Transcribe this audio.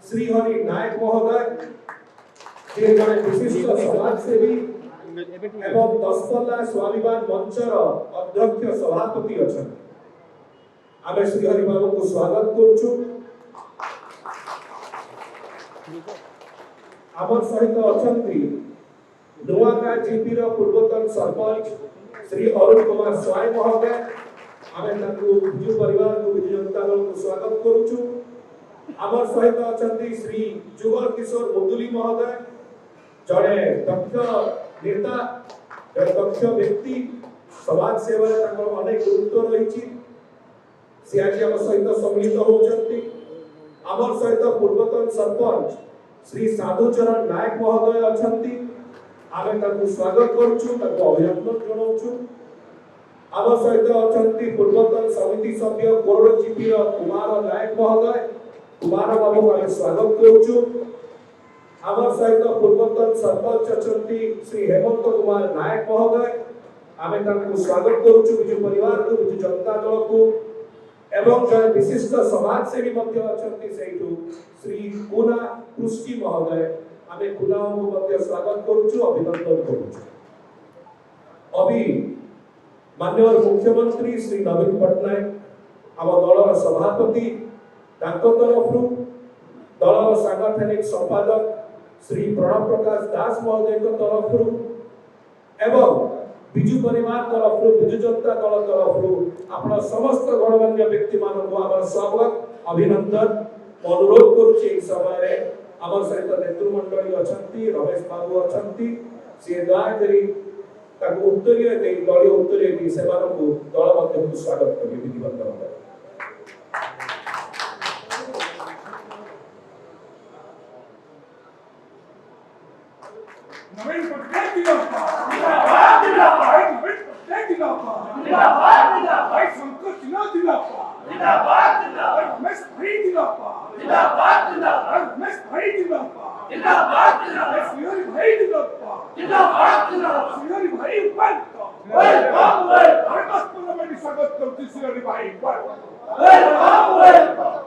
श्रीहरि नायक महोदय जे जड़े विशिष्ट समाजसेवी एवं दसपल्ला स्वाभिमान मंचर अध्यक्ष सभापति अच्छा आमे श्रीहरि बाबू को स्वागत करूछु। आमर सहित अछंती नुआगा जीपी रो पूर्वतन सरपंच श्री अरुण कुमार स्वाई महोदय आमे ताकू बिजू परिवार को बिजू जनता दल को स्वागत करूछु। आमर सहित अछंती श्री जुगल किशोर मुदुली महोदय जड़े दक्ष नेता दक्ष व्यक्ति समाज सेवा अनेक गुरुत्व रही सी आज आम सहित सम्मिलित होती। आमर सहित पूर्वतन सरपंच श्री साधुचरण नायक महोदय अछंती आमे ताकू स्वागत करूछु ताकू अभिनंदन जणाउछु। आम सहित अछंती पूर्वतन समिति सभ्य कोरोड जीपी रो कुमार नायक महोदय कुमार बाबू को स्वागत करूछु। आमर सहित पूर्वतन सरपंच अछंती श्री हेमंत कुमार नायक महोदय आमे ताकू स्वागत करूछु बिजू परिवार को बिजू जनता दल को एवं जय विशिष्ट समाजसेवी मध्य अछंती सेठू श्री कुना कृष्टि महोदय आमे कुना को मध्य स्वागत करूछु अभिनंदन करूछु। अभी माननीय मुख्यमंत्री श्री नवीन पटनायक आम दलर सभापति तांको तरफरु दलर सांगठनिक संपादक श्री प्रणव प्रकाश दास महोदय तरफरु एवं बिजू परिवार तरफरु बिजू जनता दल तरफरु आपण समस्त गणमान्य व्यक्ति मानक आमर स्वागत अभिनंदन अनुरोध करूछि। समय रे आमर सहित नेतृमंडली अछंती रमेश बाबू अछंती से दया करी ताको उत्तरीय दे दलीय उत्तरीय दे सेमानकु दल मध्यम स्वागत करी विधिवत भाବରେ। नवीन पटनायक जिंदाबाद जिंदाबाद जिंदाबाद नवीन पटनायक जिंदाबाद जिंदाबाद जिंदाबाद शंकर सिन्हा जिंदाबाद जिंदाबाद जिंदाबाद रमेश भाई जिंदाबाद जिंदाबाद जिंदाबाद रमेश भाई जिंदाबाद जिंदाबाद जिंदाबाद श्रीहरि भाई जिंदाबाद जिंदाबाद जिंदाबाद श्रीहरि भाई वेलकम वेलकम वेलकम स्वागत करते श्रीहरि भाई वेलकम वेलकम